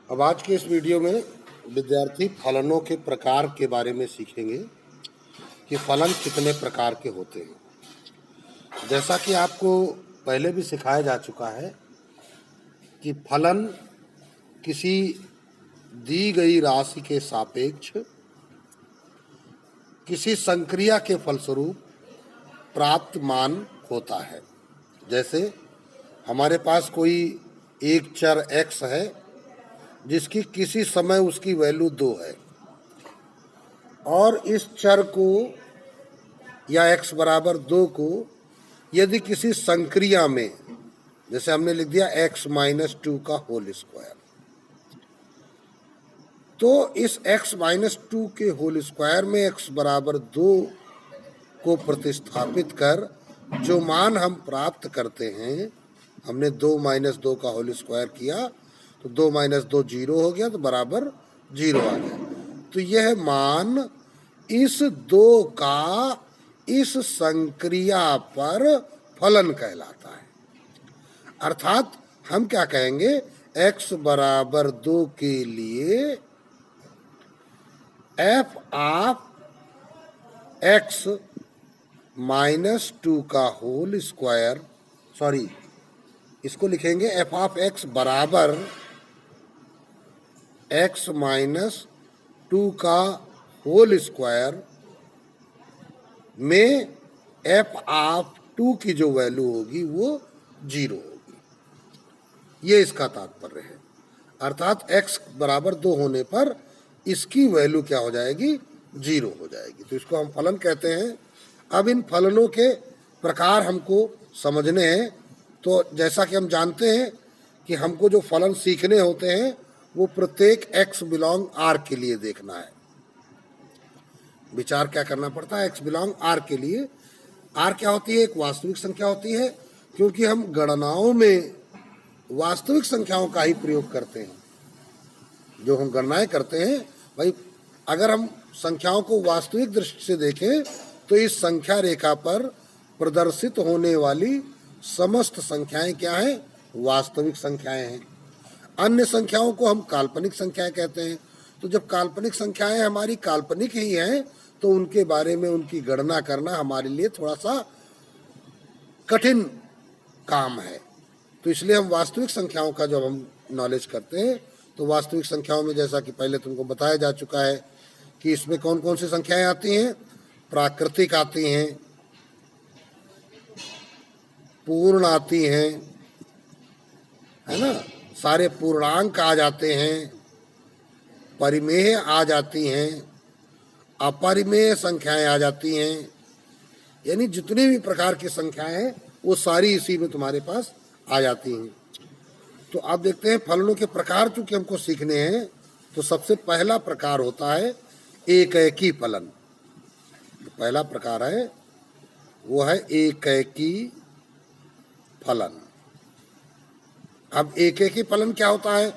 अब आज के इस वीडियो में विद्यार्थी फलनों के प्रकार के बारे में सीखेंगे कि फलन कितने प्रकार के होते हैं। जैसा कि आपको पहले भी सिखाया जा चुका है कि फलन किसी दी गई राशि के सापेक्ष किसी संक्रिया के फलस्वरूप प्राप्त मान होता है। जैसे हमारे पास कोई एक चर x है जिसकी किसी समय उसकी वैल्यू 2 है और इस चर को या x बराबर 2 को यदि किसी संक्रिया में, जैसे हमने लिख दिया x माइनस 2 का होल स्क्वायर, तो इस x माइनस 2 के होल स्क्वायर में x बराबर 2 को प्रतिस्थापित कर जो मान हम प्राप्त करते हैं, हमने 2 माइनस 2 का होल स्क्वायर किया तो 2 माइनस 2 0 हो गया तो बराबर 0 आ गया। तो यह मान इस 2 का इस संक्रिया पर फलन कहलाता है। अर्थात हम क्या कहेंगे, x बराबर 2 के लिए f ऑफ x माइनस 2 का होल स्क्वायर, इसको लिखेंगे f ऑफ x बराबर x माइनस 2 का होल स्क्वायर में f ऑफ 2 की जो वैल्यू होगी वो 0 होगी। ये इसका तात्पर्य है। अर्थात x बराबर 2 होने पर इसकी वैल्यू क्या हो जाएगी, 0 हो जाएगी। तो इसको हम फलन कहते हैं। अब इन फलनों के प्रकार हमको समझने हैं। तो जैसा कि हम जानते हैं कि हमको जो फलन सीखने होते हैं वो प्रत्येक x बिलोंग R के लिए देखना है। विचार क्या करना पड़ता है, x बिलोंग R के लिए। R क्या होती है, एक वास्तविक संख्या होती है, क्योंकि हम गणनाओं में वास्तविक संख्याओं का ही प्रयोग करते हैं। जो हम गणनाएं करते हैं भाई, अगर हम संख्याओं को वास्तविक दृष्टि से देखें तो इस संख्या रेखा पर प्रदर्शित होने वाली समस्त संख्याएं क्या हैं, वास्तविक संख्याएं हैं। अन्य संख्याओं को हम काल्पनिक संख्याएं कहते हैं। तो जब काल्पनिक संख्याएं हमारी काल्पनिक ही हैं तो उनके बारे में उनकी गणना करना हमारे लिए थोड़ा सा कठिन काम है। तो इसलिए हम वास्तविक संख्याओं का जब हम नॉलेज करते हैं तो वास्तविक संख्याओं में, जैसा कि पहले तुमको बताया जा चुका है कि इसमें कौन कौन सी संख्याएं आती हैं, प्राकृतिक आती हैं, पूर्ण आती हैं, है ना, सारे पूर्णांक आ जाते हैं, परिमेय आ जाती हैं, अपरिमेय संख्याएं आ जाती हैं। यानी जितनी भी प्रकार की संख्याएं हैं वो सारी इसी में तुम्हारे पास आ जाती हैं। तो आप देखते हैं फलनों के प्रकार चूंकि हमको सीखने हैं, तो सबसे पहला प्रकार होता है एकैकी फलन। पहला प्रकार है वो है एकैकी फलन। अब एकैकी फलन क्या होता है,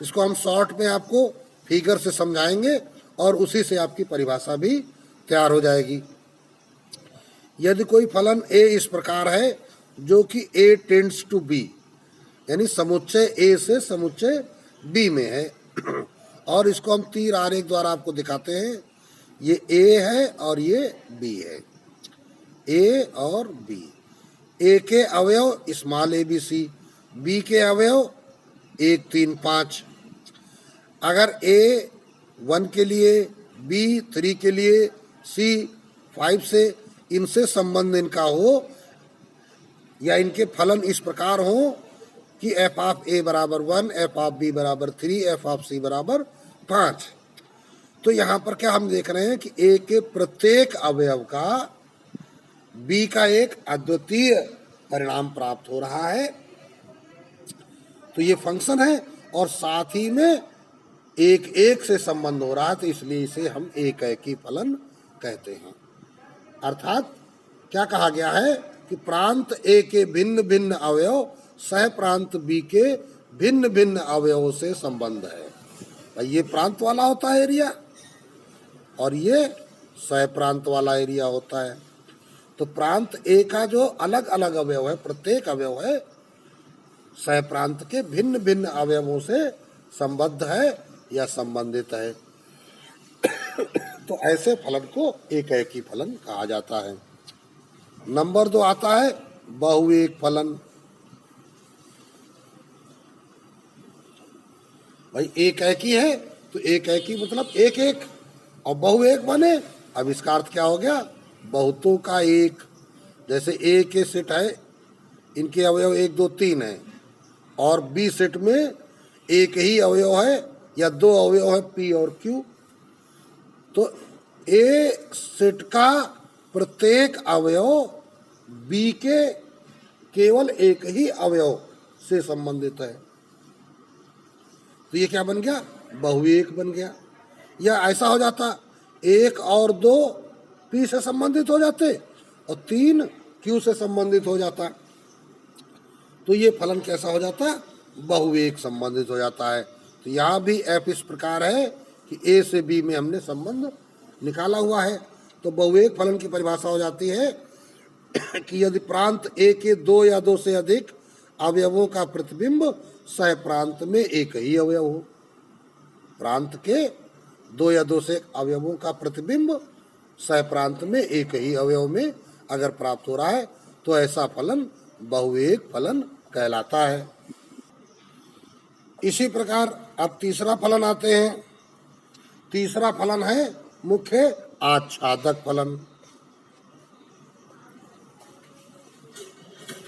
इसको हम शॉर्ट में आपको फिगर से समझाएंगे और उसी से आपकी परिभाषा भी तैयार हो जाएगी। यदि कोई फलन a इस प्रकार है जो कि a टेंड्स टू b, यानी समुच्चय a से समुच्चय b में है और इसको हम तीर आरेख द्वारा आपको दिखाते हैं। ये a है और ये b है, a और b। a के अवयव small a b c, b के अवयव 1 3 5। अगर a 1 के लिए, b 3 के लिए, c 5 से, इनसे संबंध इनका हो या इनके फलन इस प्रकार हो कि f ऑफ a बराबर 1, f ऑफ b बराबर 3, f ऑफ c बराबर 5। तो यहाँ पर क्या हम देख रहे हैं कि a के प्रत्येक अवयव का b का एक अद्वितीय परिणाम प्राप्त हो रहा है। तो ये फंक्शन है और साथ ही में एक एक से संबंध हो रहा है, तो इसलिए इसे हम एकैकी फलन कहते हैं। अर्थात क्या कहा गया है कि प्रांत a के भिन्न भिन्न अवयव सह प्रांत b के भिन्न भिन्न अवयवों से संबंध है। भाई ये प्रांत वाला होता है एरिया और ये सह प्रांत वाला एरिया होता है। तो प्रांत a का जो अलग अलग अवयव है, प्रत्येक अवयव है सह प्रांत के भिन्न भिन्न अवयवों से संबद्ध है या संबंधित है। तो ऐसे फलन को एकेकी फलन कहा जाता है। नंबर 2 आता है बहुएक फलन। भाई एकेकी है तो एकेकी मतलब एक एक, और बहुएक बने, अब इसका अर्थ क्या हो गया, बहुतों का एक। जैसे ए के सेट है, इनके अवयव 1 2 3 है, और बी सेट में एक ही अवयव है या 2 अवयव है पी और क्यू, तो ए सेट का प्रत्येक अवयव बी के केवल एक ही अवयव से संबंधित है। तो ये क्या बन गया, बहुएक बन गया। या ऐसा हो जाता 1 और 2 पी से संबंधित हो जाते और 3 क्यू से संबंधित हो जाता, तो ये फलन कैसा हो जाता, बहुएक संबंधित हो जाता है। तो यहाँ भी एफ इस प्रकार है कि ए से बी में हमने संबंध निकाला हुआ है। तो बहुएक फलन की परिभाषा हो जाती है कि यदि प्रांत ए के 2 या 2 से अधिक अवयवों का प्रतिबिंब सह प्रांत में एक ही अवयव हो। प्रांत के 2 या 2 से अवयवों का प्रतिबिंब सह प्रांत में एक ही अवयव में अगर प्राप्त हो रहा है तो ऐसा फलन बहुएक फलन कहलाता है। इसी प्रकार अब तीसरा फलन आते हैं। तीसरा फलन है मुख्य आच्छादक फलन।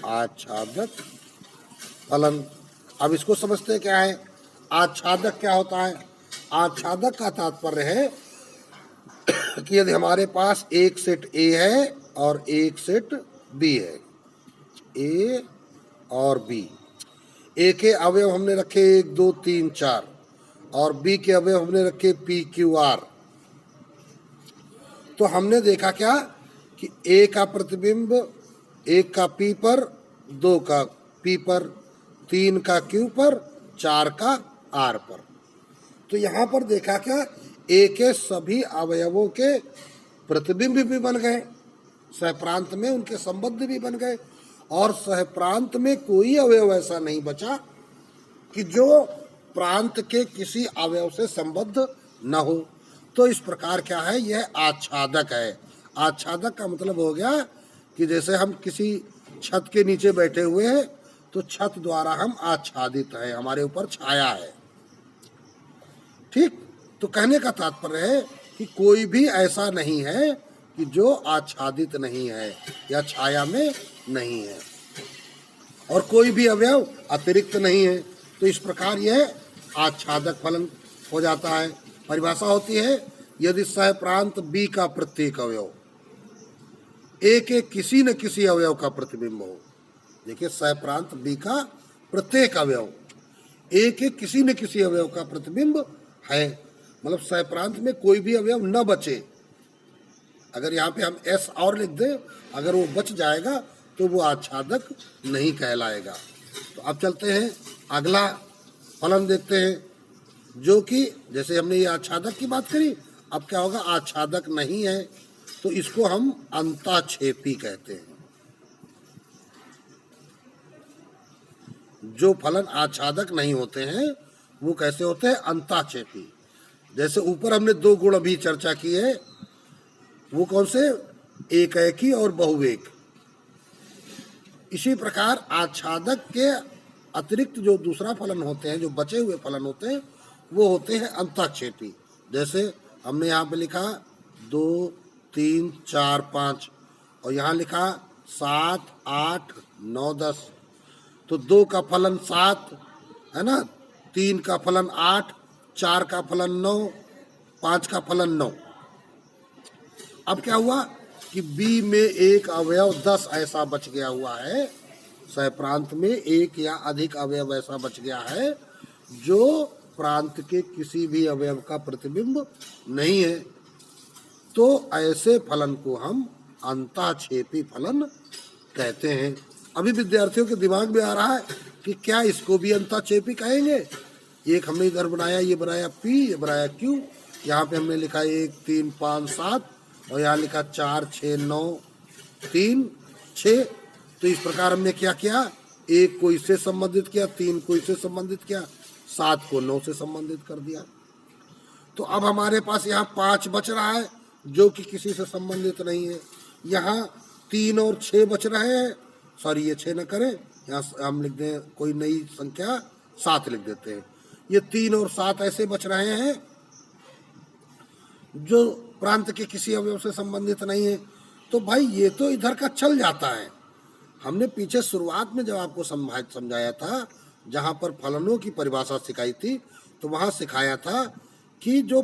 आच्छादक फलन, अब इसको समझते क्या है, आच्छादक क्या होता है। आच्छादक का तात्पर्य है कि यदि हमारे पास एक सेट ए है और एक सेट बी है, ए और बी, ए के अवयव हमने रखे 1 2 3 4 और बी के अवयव हमने रखे पी क्यू आर, तो हमने देखा क्या कि ए का प्रतिबिंब 1 का पी पर, 2 का पी पर, 3 का क्यू पर, 4 का आर पर। तो यहाँ पर देखा क्या, ए के सभी अवयवों के प्रतिबिंब भी बन गए, सहप्रांत में उनके संबद्ध भी बन गए, और सहप्रांत में कोई अवयव ऐसा नहीं बचा कि जो प्रांत के किसी अवयव से संबद्ध न हो। तो इस प्रकार क्या है, यह आच्छादक है। आच्छादक का मतलब हो गया कि जैसे हम किसी छत के नीचे बैठे हुए हैं तो छत द्वारा हम आच्छादित हैं, हमारे ऊपर छाया है। ठीक, तो कहने का तात्पर्य है कि कोई भी ऐसा नहीं है कि जो आच्छादित नहीं है या छाया में नहीं है, और कोई भी अवयव अतिरिक्त नहीं है। तो इस प्रकार यह आच्छादक फलन हो जाता है। परिभाषा होती है, यदि सह प्रांत बी का प्रत्येक अवयव ए के किसी न किसी अवयव का प्रतिबिंब हो। देखिए, सह प्रांत बी का प्रत्येक अवयव ए के किसी न किसी अवयव का प्रतिबिंब है, मतलब सह प्रांत में कोई भी अवयव न बचे। अगर यहाँ पे हम एस और लिख दें, अगर वो बच जाएगा तो वो आच्छादक नहीं कहलाएगा। तो अब चलते हैं अगला फलन देखते हैं, जो कि जैसे हमने ये आच्छादक की बात करी, अब क्या होगा, आच्छादक नहीं है तो इसको हम अंताक्षेपी कहते हैं। जो फलन आच्छादक नहीं होते हैं वो कैसे होते हैं, अंताक्षेपी। जैसे ऊपर हमने 2 गुण अभी चर्चा की है, वो कौन से, एकेकी और बहुएक। इसी प्रकार आच्छादक के अतिरिक्त जो दूसरा फलन होते हैं, जो बचे हुए फलन होते हैं, वो होते हैं अंताक्षेपी। जैसे हमने यहाँ पे लिखा 2 3 4 5 और यहाँ लिखा 7 8 9 10, तो 2 का फलन 7 है ना, 3 का फलन 8, 4 का फलन 9, 5 का फलन 9। अब क्या हुआ कि बी में एक अवयव 10 ऐसा बच गया हुआ है, सहप्रांत में एक या अधिक अवयव ऐसा बच गया है जो प्रांत के किसी भी अवयव का प्रतिबिंब नहीं है। तो ऐसे फलन को हम अंताक्षेपी फलन कहते हैं। अभी विद्यार्थियों के दिमाग में आ रहा है कि क्या इसको भी अंताक्षेपी कहेंगे। एक हमने इधर बनाया, ये बनाया पी, ये बनाया क्यू, यहाँ पे हमने लिखा 1 3 5 7 और यहाँ लिखा 4 6 9 3 6। तो इस प्रकार हमने क्या किया, एक को इससे संबंधित किया, 3 को इससे संबंधित किया, 7 को 9 से संबंधित कर दिया। तो अब हमारे पास यहाँ 5 बच रहा है जो कि किसी से संबंधित नहीं है। यहाँ 3 और 6 बच रहे हैं, सॉरी ये 6 न करें, यहाँ हम लिख दें कोई नई संख्या 7 लिख देते हैं। ये 3 और 7 ऐसे बच रहे हैं जो प्रांत के किसी अवयव से संबंधित नहीं है। तो भाई ये तो इधर का चल जाता है। हमने पीछे शुरुआत में जब आपको समझाया था, जहाँ पर फलनों की परिभाषा सिखाई थी, तो वहाँ सिखाया था कि जो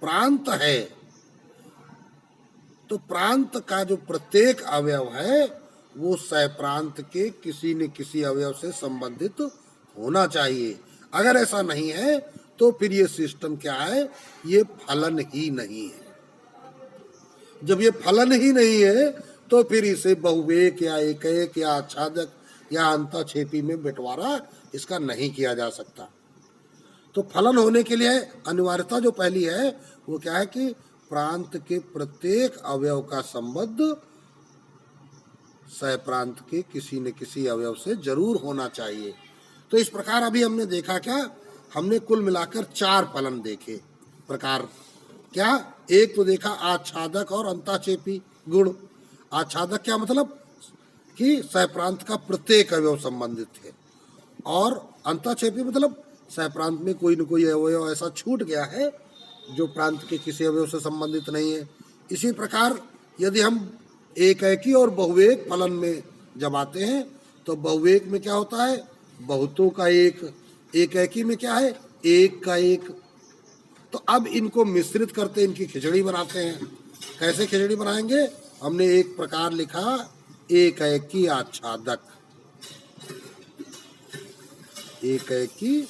प्रांत है, तो प्रांत का जो प्रत्येक अवयव है वो सहप्रांत के किसी न किसी अवयव से संबंधित होना चाहिए। अगर ऐसा नहीं है तो फिर ये सिस्टम क्या है, ये फलन ही नहीं है। जब ये फलन ही नहीं है तो फिर इसे बहुवेक या एकैक या आच्छादक या अंतःक्षेपी में बंटवारा इसका नहीं किया जा सकता। तो फलन होने के लिए अनिवार्यता जो पहली है वो क्या है कि प्रांत के प्रत्येक अवयव का संबंध सहप्रांत के किसी न किसी अवयव से जरूर होना चाहिए। तो इस प्रकार अभी हमने देखा क्या, हमने कुल मिलाकर 4 फलन देखे प्रकार। क्या, एक तो देखा आच्छादक और अंतःक्षेपी गुण। आच्छादक क्या मतलब कि सहप्रांत का प्रत्येक अवयव संबंधित है, और अंतःक्षेपी मतलब सहप्रांत में कोई न कोई अवयव ऐसा छूट गया है जो प्रांत के किसी अवयव से संबंधित नहीं है। इसी प्रकार यदि हम एकैकी और बहुवेक फलन में जब आते हैं तो बहुवेक में क्या होता है, बहुतों का एक, एकैकी में क्या है, एक का एक। तो अब इनको मिश्रित करते इनकी खिचड़ी बनाते हैं। कैसे खिचड़ी बनाएंगे, हमने एक प्रकार लिखा एकैकी आच्छादक, एकैकी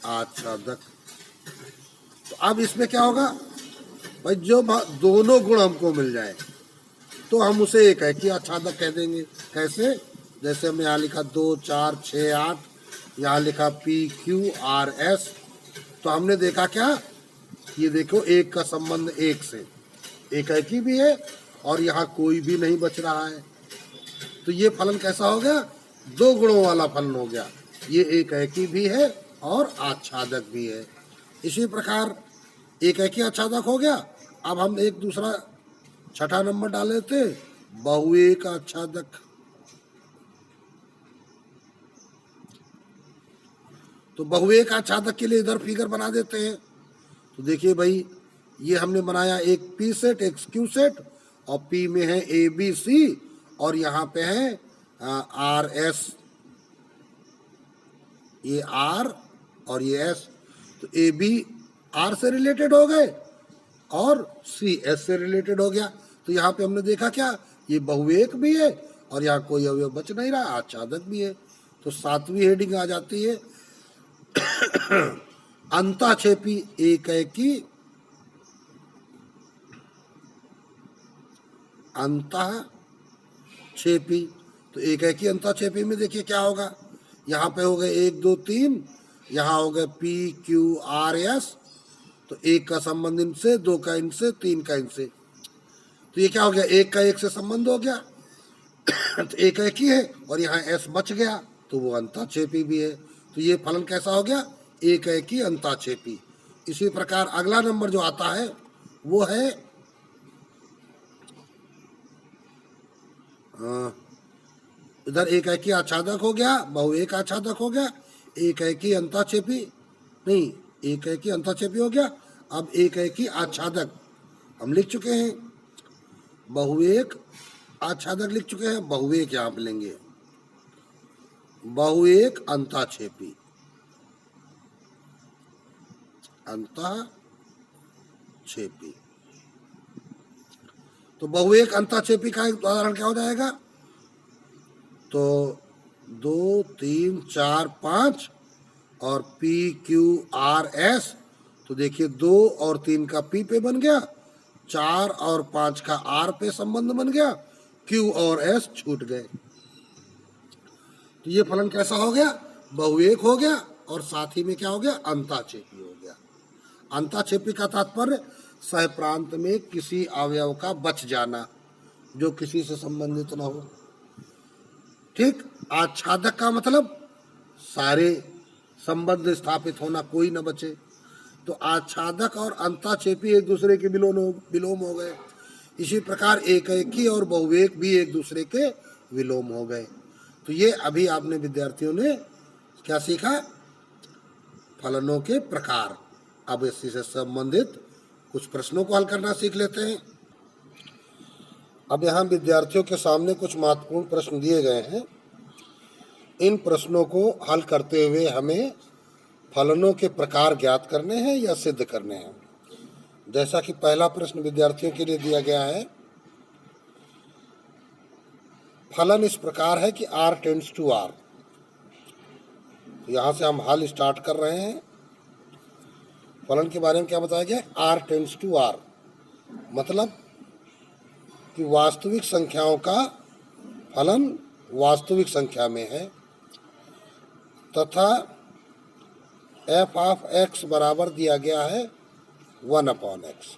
आच्छादक। तो अब इसमें क्या होगा भाई, जो दोनों गुण हमको मिल जाए तो हम उसे एकैकी आच्छादक कह देंगे। कैसे, जैसे हमने यहाँ लिखा 2, 4, 6, 8, यहाँ लिखा PQRS। तो हमने देखा क्या, ये देखो एक का संबंध एक से, एकैकी भी है और यहाँ कोई भी नहीं बच रहा है। तो ये फलन कैसा हो गया, 2 गुणों वाला फलन हो गया। ये एकैकी भी है और आच्छादक भी है। इसी प्रकार एकैकी आच्छादक हो गया। अब हम एक दूसरा 6ठा नंबर डाल लेते, बहुएक आच्छादक। तो बहुएक आच्छादक के लिए इधर फिगर बना देते हैं। तो देखिए भाई, ये हमने बनाया एक P सेट, एक Q सेट, और P में है ABC और यहाँ पे है RS, ये R और ये S। तो AB R से रिलेटेड हो गए और C S से रिलेटेड हो गया। तो यहाँ पे हमने देखा क्या, ये बहुएक भी है और यहाँ कोई अवयव बच नहीं रहा, आच्छादक भी है। तो 7वीं हेडिंग आ जाती है अंतःक्षेपी एकैकी अंतःक्षेपी। तो एकैकी अंतःक्षेपी में देखिए क्या होगा, यहाँ पे हो गए 1, 2, 3, यहाँ हो गए PQRS। तो 1 का संबंध इनसे, 2 का इनसे, 3 का इनसे। तो ये क्या हो गया, 1 का 1 से संबंध हो गया तो एकैकी है और यहाँ S बच गया तो वो अंतःक्षेपी भी है। तो ये फलन कैसा हो गया, एकैकी अंतःक्षेपी। इसी प्रकार अगला नंबर जो आता है वो है इधर एकैकी आच्छादक हो गया, बहुएक आच्छादक हो गया, एकैकी अंतःक्षेपी नहीं, एकैकी अंतःक्षेपी हो गया। अब एकैकी आच्छादक हम लिख चुके हैं, बहुएक आच्छादक लिख चुके हैं, बहुएक यहाँ पे लेंगे, बहुएक अंतःक्षेपी, अंतःक्षेपी। तो बहुएक अंतःक्षेपी का एक उदाहरण क्या हो जाएगा, तो 2, 3, 4, 5 और PQRS। तो देखिए 2 और 3 का P पे बन गया, 4 और 5 का R पे संबंध बन गया, Q और S छूट गए। तो ये फलन कैसा हो गया, बहुएक हो गया और साथ ही में क्या हो गया, अंतःक्षेपी हो गया। अंतःक्षेपी का तात्पर्य सहप्रांत में किसी अवयव का बच जाना जो किसी से संबंधित न हो। ठीक। आच्छादक का मतलब सारे संबंध स्थापित होना, कोई न बचे। तो आच्छादक और अंताक्षेपी एक दूसरे के विलोम हो गए। इसी प्रकार एकैकी और बहुवेक भी एक दूसरे के विलोम हो गए। तो ये अभी आपने विद्यार्थियों ने क्या सीखा? फलनों के प्रकार। अब इसी से संबंधित कुछ प्रश्नों को हल करना सीख लेते हैं। अब यहाँ विद्यार्थियों के सामने कुछ महत्वपूर्ण प्रश्न दिए गए हैं। इन प्रश्नों को हल करते हुए हमें फलनों के प्रकार ज्ञात करने हैं या सिद्ध करने हैं। जैसा कि पहला प्रश्न विद्यार्थियों के लिए दिया गया है, फलन इस प्रकार है कि R टेंड्स टू R। यहाँ से हम हल स्टार्ट कर रहे हैं। फलन के बारे में क्या बताया गया? R टेंड्स टू R, मतलब कि वास्तविक संख्याओं का फलन वास्तविक संख्या में है तथा f ऑफ x बराबर दिया गया है 1/x।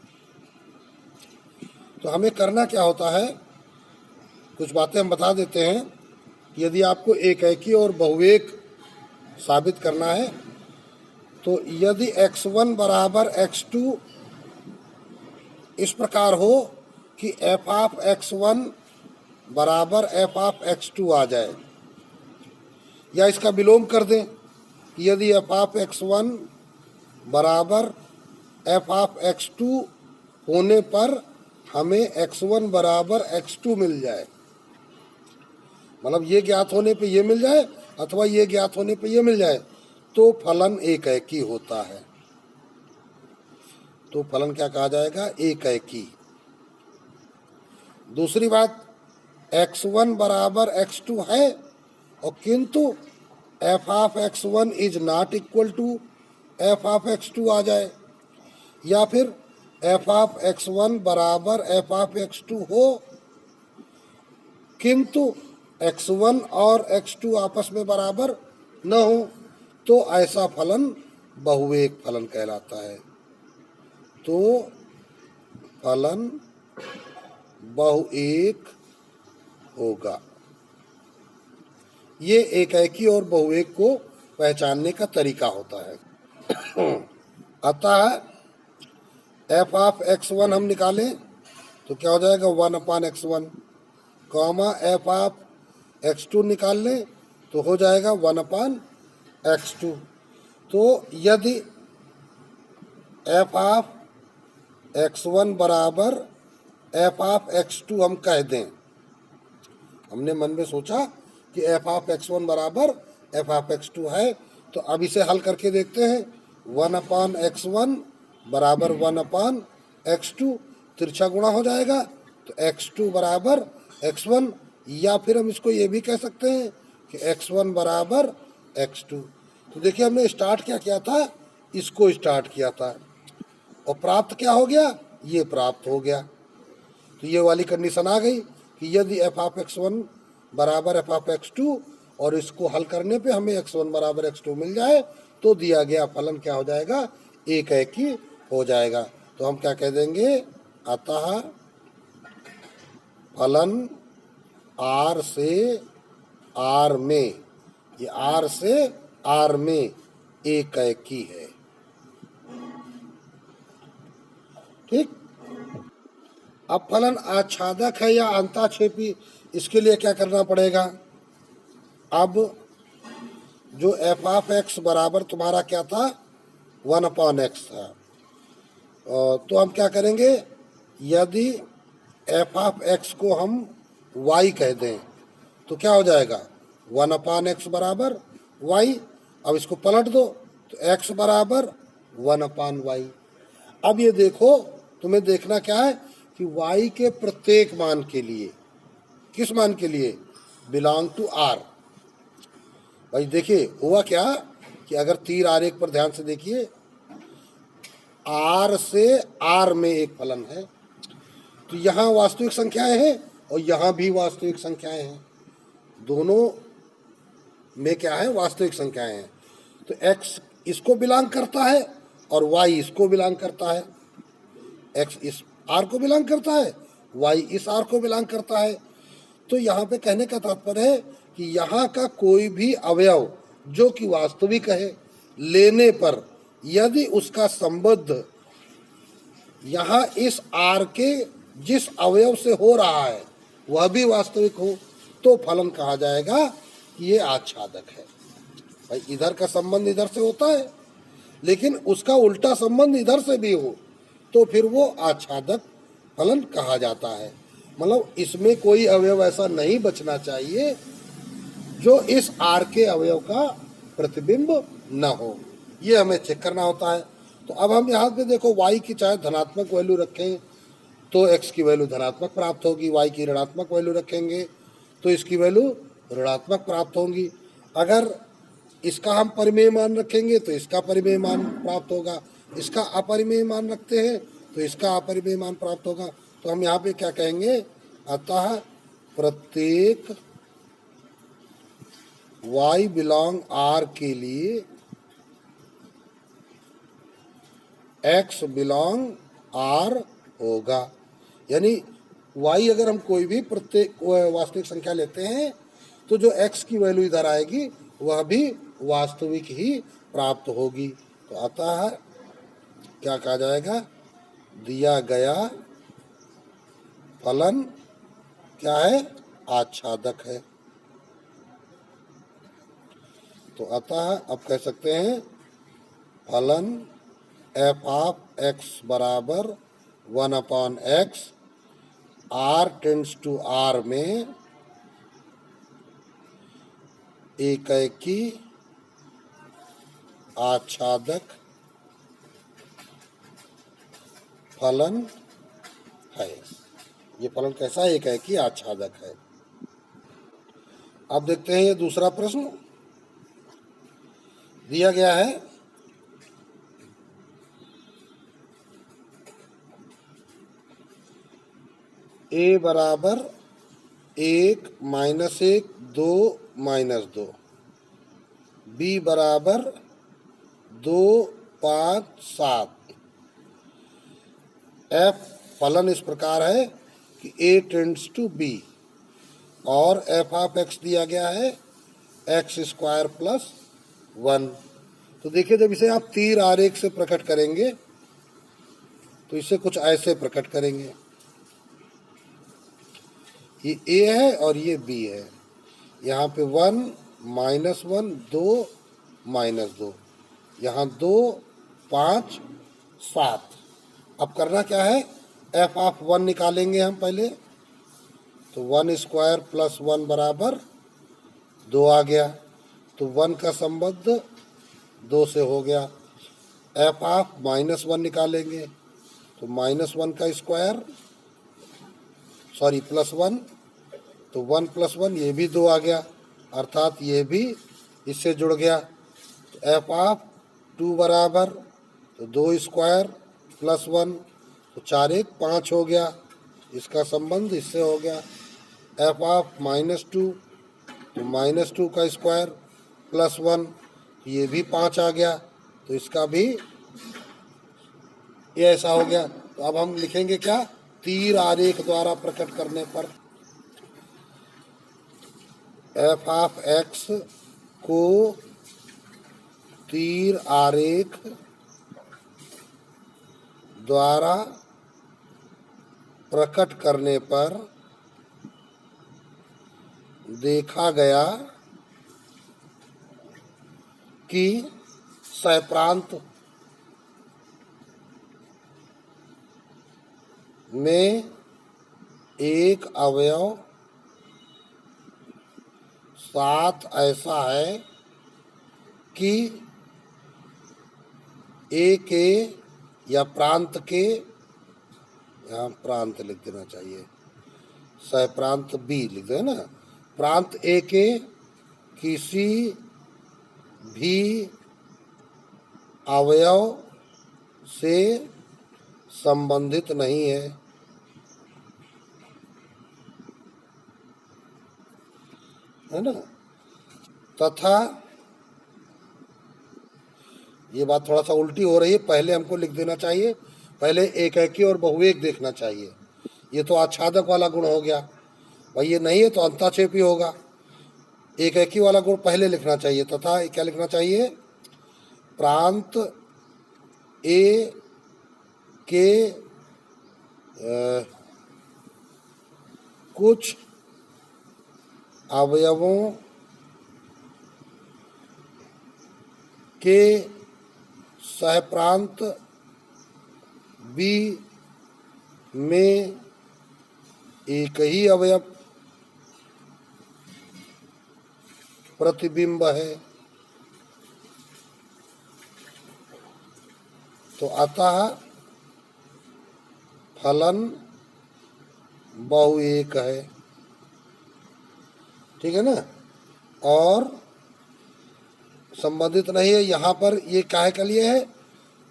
तो हमें करना क्या होता है, कुछ बातें हम बता देते हैं। यदि आपको एकैकी और बहुवेक साबित करना है तो यदि x1 बराबर x2 इस प्रकार हो कि f ऑफ x1 बराबर f ऑफ x2 आ जाए, या इसका विलोम कर दें कि यदि f ऑफ x1 बराबर f ऑफ x2 होने पर हमें x1 बराबर x2 मिल जाए, मतलब ये ज्ञात होने पे ये मिल जाए अथवा ये ज्ञात होने पे ये मिल जाए, तो फलन एकैकी होता है। तो फलन क्या कहा जाएगा? एकैकी। दूसरी बात, x1 बराबर x2 है और किंतु f of x1 is not equal to f of x2 आ जाए, या फिर f ऑफ x1 बराबर f ऑफ x2 हो किंतु x1 और x2 आपस में बराबर न हो, तो ऐसा फलन बहुवेक फलन कहलाता है। तो फलन बहुएक होगा। ये एकैकी और बहुएक को पहचानने का तरीका होता है। अतः f ऑफ x1 हम निकालें तो क्या हो जाएगा? 1/x1, comma f of x2 निकाल लें तो हो जाएगा 1/x2। तो यदि f ऑफ x1 बराबर f ऑफ x2 हम कह दें, हमने मन में सोचा कि f ऑफ x1 बराबर f ऑफ x2 है, तो अब इसे हल करके देखते हैं। 1/x1 बराबर 1/x2, तिरछा गुणा हो जाएगा तो x2 बराबर x1, या फिर हम इसको ये भी कह सकते हैं कि x1 बराबर x2। तो देखिए हमने स्टार्ट क्या किया था, इसको स्टार्ट किया था और प्राप्त क्या हो गया? ये प्राप्त हो गया। तो ये वाली कंडीशन आ गई कि यदि f ऑफ x1 बराबर f ऑफ x2 और इसको हल करने पे हमें x1 बराबर x2 मिल जाए तो दिया गया फलन क्या हो जाएगा? एकैकी हो जाएगा। तो हम क्या कह देंगे? अतः फलन R से R में, ये R से R में एकैकी है। ठीक। अब फलन आच्छादक है या अंताक्षेपी, इसके लिए क्या करना पड़ेगा? अब जो f ऑफ x बराबर तुम्हारा क्या था? 1/x था। तो हम क्या करेंगे? यदि f ऑफ x को हम y कह दें तो क्या हो जाएगा? 1/x बराबर y। अब इसको पलट दो तो x बराबर 1/y। अब ये देखो, तुम्हें देखना क्या है कि y के प्रत्येक मान के लिए, किस मान के लिए? Belong to R। भाई देखिए हुआ क्या कि अगर तीर आरेख पर ध्यान से देखिए, R से R में एक फलन है, तो यहाँ वास्तविक संख्याएं हैं और यहाँ भी वास्तविक संख्याएं हैं, दोनों में क्या है? वास्तविक संख्याएं हैं। तो x इसको बिलोंग करता है और y इसको बिलोंग करता है। x इस R को बिलोंग करता है, y इस R को बिलोंग करता है। तो यहाँ पे कहने का तात्पर्य है कि यहाँ का कोई भी अवयव जो कि वास्तविक है लेने पर यदि उसका संबंध यहाँ इस आर के जिस अवयव से हो रहा है वह भी वास्तविक हो तो फलन कहा जाएगा कि ये आच्छादक है। भाई इधर का संबंध इधर से होता है लेकिन उसका उल्टा संबंध इधर से भी हो तो फिर वो आच्छादक फलन कहा जाता है। मतलब इसमें कोई अवयव ऐसा नहीं बचना चाहिए जो इस आर के अवयव का प्रतिबिंब न हो, ये हमें चेक करना होता है। तो अब हम यहाँ पे देखो y की चाहे धनात्मक वैल्यू रखें तो x की वैल्यू धनात्मक प्राप्त होगी, y की ऋणात्मक वैल्यू रखेंगे तो इसकी वैल्यू ऋणात्मक प्राप्त होगी। अगर इसका हम परिमेय मान रखेंगे तो इसका परिमेय मान प्राप्त होगा, इसका अपरिमेय मान रखते हैं तो इसका अपरिमेय मान प्राप्त होगा। तो हम यहाँ पे क्या कहेंगे, अतः प्रत्येक y बिलोंग r के लिए x बिलोंग r होगा। यानी y अगर हम कोई भी प्रत्येक वास्तविक संख्या लेते हैं तो जो x की वैल्यू इधर आएगी वह भी वास्तविक ही प्राप्त होगी। तो अतः क्या कहा जाएगा, दिया गया फलन क्या है, आच्छादक है। तो अतः अब कह सकते हैं फलन f ऑफ x बराबर 1/x r tends to r में एकाएकी आच्छादक फलन है। ये फलन कैसा है, एकाएकी आच्छादक है। अब देखते हैं ये दूसरा प्रश्न दिया गया है, a बराबर 1 - 1 2 - 2, b बराबर 2 5 7। f फलन इस प्रकार है कि a टेंड्स टू b और f ऑफ x दिया गया है x² + 1। तो देखिए जब इसे आप तीर आरेख से प्रकट करेंगे तो इसे कुछ ऐसे प्रकट करेंगे, ये a है और ये b है, यहाँ पे 1 - 1 2 - 2, यहाँ 2 5 7। अब करना क्या है, f ऑफ 1 निकालेंगे हम पहले, तो 1² + 1 बराबर 2 आ गया, तो 1 का संबंध 2 से हो गया। f ऑफ -1 निकालेंगे तो -1 का स्क्वायर +1, तो 1 + 1 ये भी 2 आ गया, अर्थात ये भी इससे जुड़ गया। तो f ऑफ 2 बराबर तो 2² + 1, तो 4 1 5 हो गया, इसका संबंध इससे हो गया। f ऑफ -2 तो -2 का स्क्वायर +1, ये भी 5 आ गया, तो इसका भी ये ऐसा हो गया। तो अब हम लिखेंगे क्या, तीर आरेख द्वारा प्रकट करने पर f ऑफ x को तीर आरेख द्वारा प्रकट करने पर देखा गया कि सहप्रांत में एक अवयव 7 ऐसा है कि ए के या प्रांत के, यहाँ प्रांत लिख देना चाहिए, सहप्रांत बी लिख दे ना, प्रांत ए के किसी भी अवयव से संबंधित नहीं है ना। तथा ये बात थोड़ा सा उल्टी हो रही है, पहले हमको लिख देना चाहिए, पहले एकाएकी और बहुएक देखना चाहिए। ये तो आच्छादक वाला गुण हो गया, भाई ये नहीं है तो अंताक्षेपी होगा। एकाएकी वाला गुण पहले लिखना चाहिए, तथा क्या लिखना चाहिए, प्रांत ए के कुछ अवयवों के सहप्रांत बी में एक ही अवयव प्रतिबिंब है, तो अतः फलन बहुएक है। ठीक है ना। और संबंधित नहीं है, यहाँ पर ये काहे के लिए है,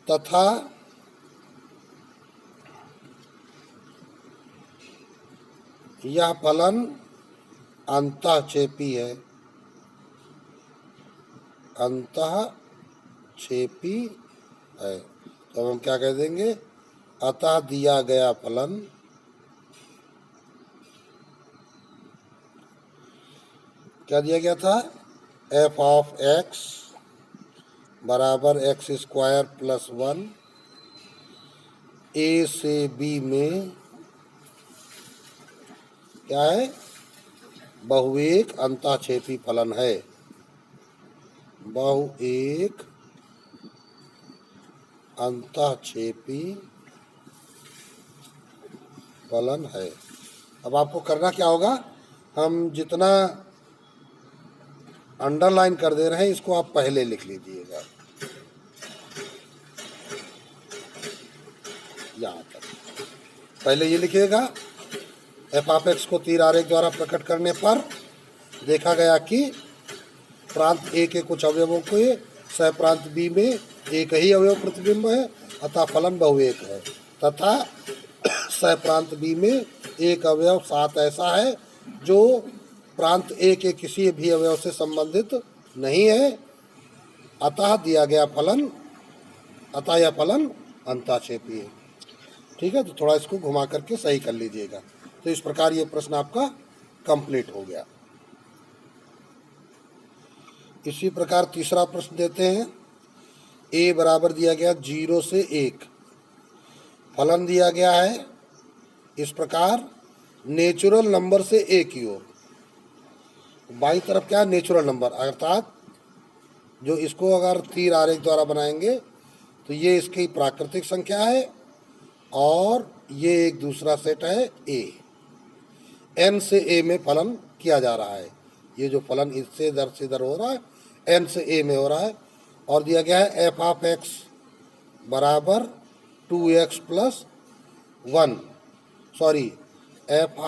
तथा यह फलन अंतःक्षेपी है, अंतःक्षेपी है। तो हम क्या कह देंगे, अतः दिया गया फलन क्या दिया गया था, f ऑफ x बराबर x स्क्वायर प्लस 1 a से b में क्या है, बहुएक अंतःक्षेपी फलन है, बहुएक अंतःक्षेपी फलन है। अब आपको करना क्या होगा, हम जितना अंडरलाइन कर दे रहे हैं इसको आप पहले लिख लीजिएगा, यहाँ तक पहले ये लिखिएगा। एफ ऑफ एक्स को तीर आरेख द्वारा प्रकट करने पर देखा गया कि प्रांत ए के कुछ अवयवों के सह प्रांत बी में एक ही अवयव प्रतिबिंब है, अतः फलन बहुएक है, तथा सह प्रांत बी में एक अवयव सात ऐसा है जो प्रांत ए के किसी भी अवयव से संबंधित नहीं है, अतः दिया गया फलन, अतः यह फलन अंतःक्षेपी है। ठीक है, तो थोड़ा इसको घुमा करके सही कर लीजिएगा। तो इस प्रकार ये प्रश्न आपका कंप्लीट हो गया। इसी प्रकार तीसरा प्रश्न देते हैं। a बराबर दिया गया 0 से 1, फलन दिया गया है इस प्रकार नेचुरल नंबर से a की ओर, बाईं तरफ क्या है, नेचुरल नंबर, अर्थात जो इसको अगर तीर आरेख द्वारा बनाएंगे तो ये इसकी प्राकृतिक संख्या है और ये एक दूसरा सेट है a, n से a में फलन किया जा रहा है। ये जो फलन इससे इधर से इधर हो रहा है n से a में हो रहा है, और दिया गया है f ऑफ x बराबर 2x plus 1, sorry f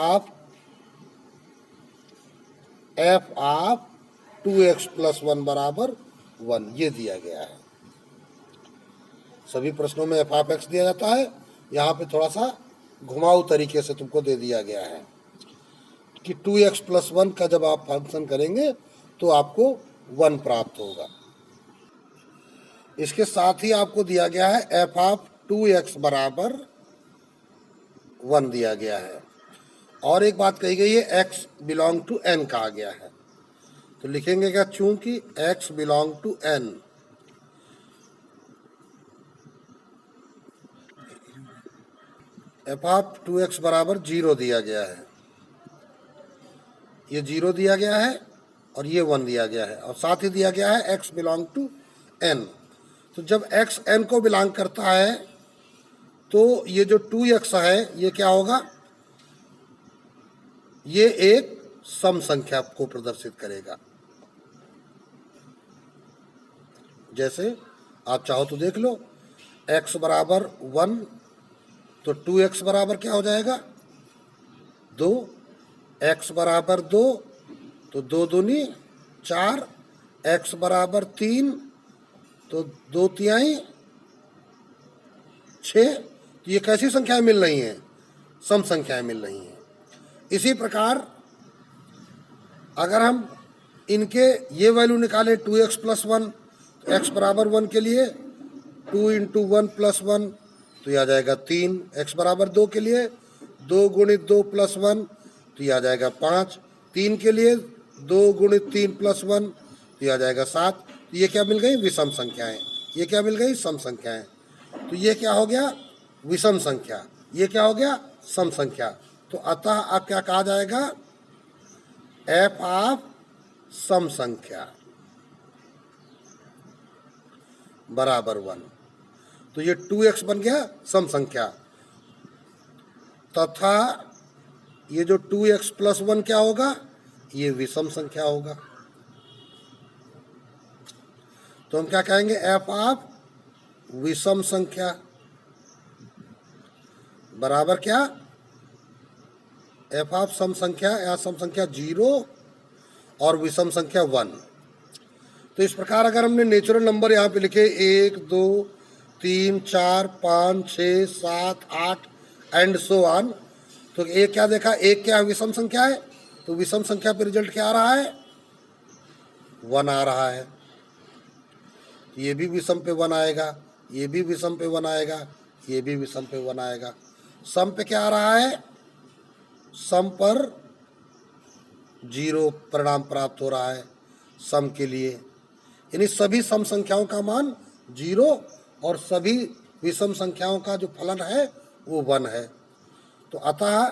of 2x plus 1 बराबर 1, ये दिया गया है। सभी प्रश्नों में f ऑफ x दिया जाता है, यहाँ पे थोड़ा सा घुमाऊ तरीके से तुमको दे दिया गया है कि 2x प्लस 1 का जब आप फंक्शन करेंगे तो आपको 1 प्राप्त होगा। इसके साथ ही आपको दिया गया है f ऑफ 2x बराबर 1 दिया गया है, और एक बात कही गई है x बिलोंग टू n कहा गया है, तो लिखेंगे क्या, चूंकि x belong to n, f of 2x बराबर 0 दिया गया है, ये 0 दिया गया है और ये 1 दिया गया है, और साथ ही दिया गया है x बिलोंग टू n। तो जब x n को बिलोंग करता है तो ये जो 2x है ये क्या होगा, ये एक सम संख्या को प्रदर्शित करेगा। जैसे आप चाहो तो देख लो, x बराबर 1 तो 2x बराबर क्या हो जाएगा, 2, x बराबर 2 तो 2 दूनी 4, x बराबर 3 तो 2 तिहाई 6। तो ये कैसी संख्याएं मिल रही हैं, सम संख्याएं मिल रही हैं। इसी प्रकार अगर हम इनके ये वैल्यू निकालें 2x प्लस 1, तो x बराबर 1 के लिए 2 इंटू 1 प्लस 1 तो यह आ जाएगा 3, x बराबर 2 के लिए 2 गुणित 2 प्लस 1 तो यह आ जाएगा 5, 3 के लिए 2 गुणित 3 प्लस 1 तो यह आ जाएगा 7। तो ये क्या मिल गई, विषम संख्याएं। ये क्या मिल गई? सम संख्याएं। तो ये क्या हो गया? विषम संख्या। ये क्या हो गया? सम संख्या। तो अतः अब क्या कहा जाएगा? एफ ऑफ सम संख्या बराबर 1। तो ये 2x बन गया सम संख्या, तथा ये जो 2x प्लस 1 क्या होगा? ये विषम संख्या होगा। तो हम क्या कहेंगे? एफ ऑफ विषम संख्या बराबर क्या? एफ ऑफ सम संख्या या सम संख्या 0 और विषम संख्या 1। तो इस प्रकार अगर हमने नेचुरल नंबर यहाँ पे लिखे 1 2 3 4 5 6 7 8 एंड सो ऑन, तो एक क्या देखा? एक क्या विषम संख्या है, तो विषम संख्या पे रिजल्ट क्या आ रहा है? 1 आ रहा है। ये भी विषम पे 1 आएगा, ये भी विषम पे 1 आएगा, ये भी विषम पे 1 आएगा। सम पे क्या आ रहा है? सम पर 0 परिणाम प्राप्त हो रहा है सम के लिए। यानी सभी सम संख्याओं का मान 0 और सभी विषम संख्याओं का जो फलन है वो 1 है। तो अतः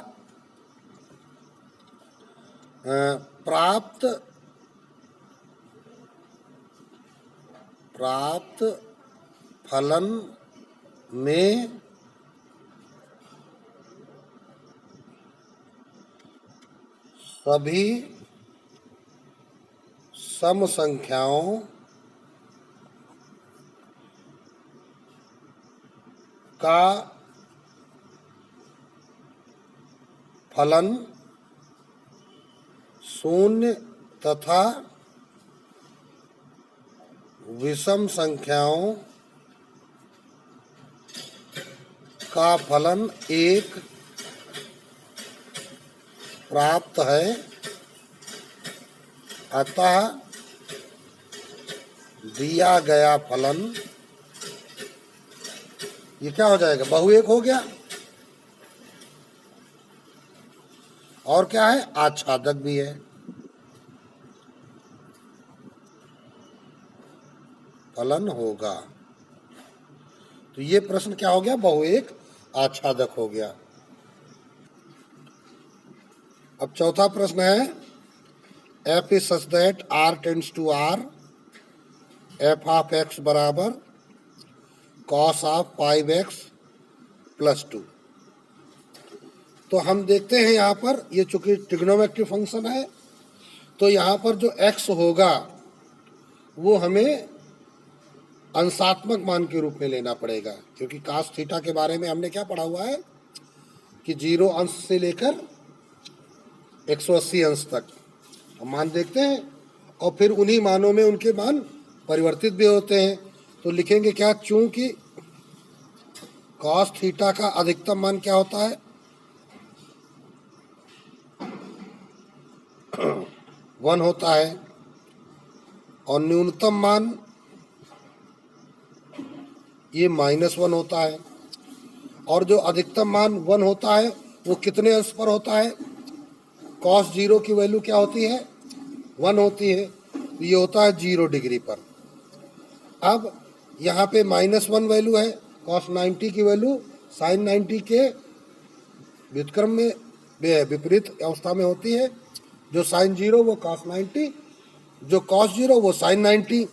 प्राप्त फलन में सभी सम संख्याओं का फलन 0 तथा विषम संख्याओं का फलन 1 प्राप्त है। अतः दिया गया फलन ये क्या हो जाएगा? बहु एक हो गया। और क्या है? आच्छादक भी है। फलन होगा। तो ये प्रश्न क्या हो गया? बहु एक आच्छादक हो गया। अब चौथा प्रश्न है, f is such that R tends to R, f of x बराबर कॉस ऑफ 5x प्लस 2। तो हम देखते हैं यहाँ पर, ये चूंकि ट्रिग्नोमेट्री फंक्शन है, तो यहाँ पर जो x होगा वो हमें अंशात्मक मान के रूप में लेना पड़ेगा, क्योंकि कास थीटा के बारे में हमने क्या पढ़ा हुआ है कि 0 अंश से लेकर 180 अंश तक हम मान देखते हैं, और फिर उन्हीं मानों में उनके मान परिवर्तित भी होते हैं। तो लिखेंगे क्या? चूंकि कॉस थीटा का अधिकतम मान क्या होता है? 1 होता है, और न्यूनतम मान ये -1 होता है, और जो अधिकतम मान 1 होता है वो कितने अंश पर होता है? cos 0 की वैल्यू क्या होती है? 1 होती है, तो ये होता है 0 डिग्री पर। अब यहाँ पे -1 वैल्यू है, cos 90 की वैल्यू sin 90 के व्युत्क्रम में विपरीत अवस्था में होती है। जो sin 0 वो cos 90, जो cos 0 वो sin 90।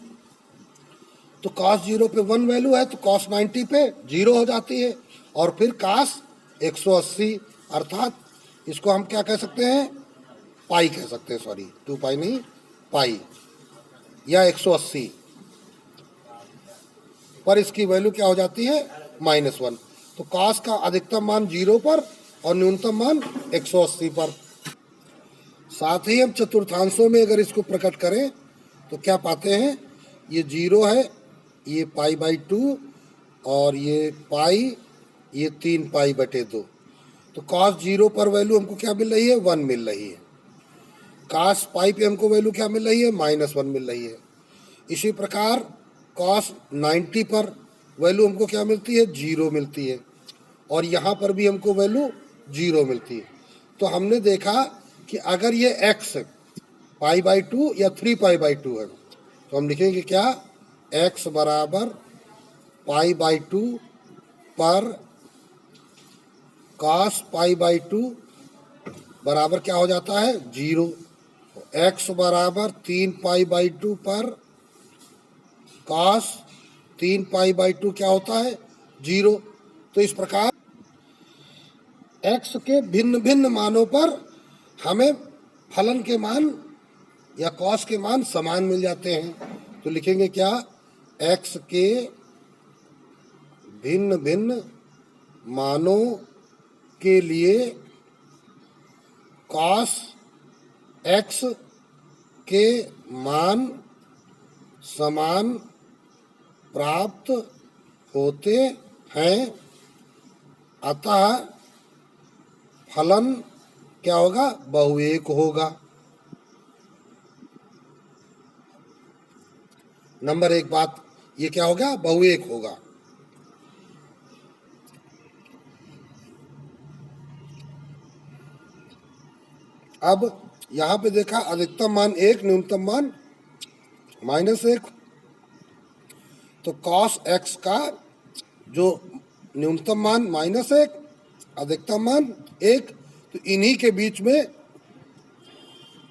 तो cos 0 पे 1 वैल्यू है, तो cos 90 पे 0 हो जाती है, और फिर cos 180, अर्थात इसको हम क्या कह सकते हैं? पाई कह सकते हैं, सॉरी 2 पाई नहीं, पाई या 180 पर इसकी वैल्यू क्या हो जाती है? -1। तो cos का अधिकतम मान 0 पर और न्यूनतम मान 180 पर। साथ ही हम चतुर्थांशों में अगर इसको प्रकट करें तो क्या पाते हैं? ये 0 है, ये π/2, और ये पाई, ये 3 π/2। तो cos 0 पर वैल्यू हमको क्या मिल रही है? 1 मिल रही है। cos पाई पे हमको वैल्यू क्या मिल रही है? -1 मिल रही है। इसी प्रकार cos 90 पर वैल्यू हमको क्या मिलती है? 0 मिलती है, और यहाँ पर भी हमको वैल्यू 0 मिलती है। तो हमने देखा कि अगर ये x π/2 या 3 π/2 है, तो हम लिखेंगे क्या? x बराबर π/2 पर cos π/2 बराबर क्या हो जाता है 0। x बराबर 3π/2 पर cos 3π/2 क्या होता है 0। तो इस प्रकार x के भिन्न भिन्न मानों पर हमें फलन के मान या cos के मान समान मिल जाते हैं। तो लिखेंगे क्या, x के भिन्न भिन्न मानों के लिए cos x के मान समान प्राप्त होते हैं, अतः फलन क्या होगा, बहुएक होगा। नंबर 1 बात ये क्या हो गया, बहुएक होगा। अब यहां पे देखा अधिकतम मान 1, न्यूनतम मान -1। तो cos x का जो न्यूनतम मान -1, अधिकतम मान 1, तो इन्हीं के बीच में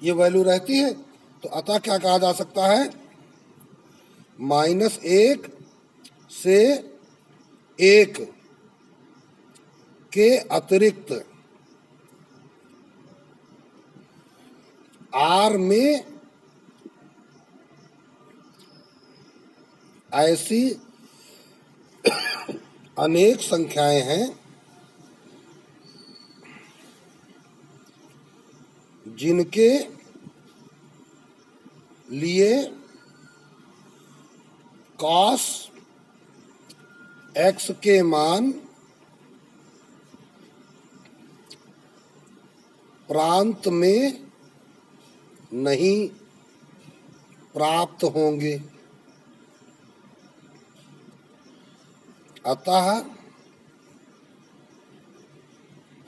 ये वैल्यू रहती है। तो अतः क्या कहा जा सकता है, -1 से 1 के अतिरिक्त R में ऐसी अनेक संख्याएं हैं जिनके लिए cos x के मान प्रांत में नहीं प्राप्त होंगे, अतः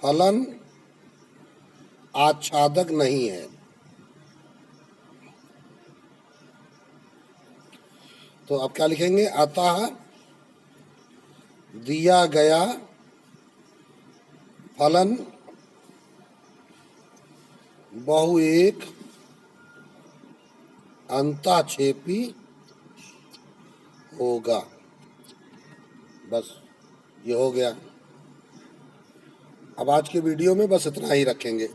फलन आच्छादक नहीं है। तो अब क्या लिखेंगे, अतः दिया गया फलन बहुएक अंताक्षेपी होगा। बस ये हो गया। अब आज के वीडियो में बस इतना ही रखेंगे।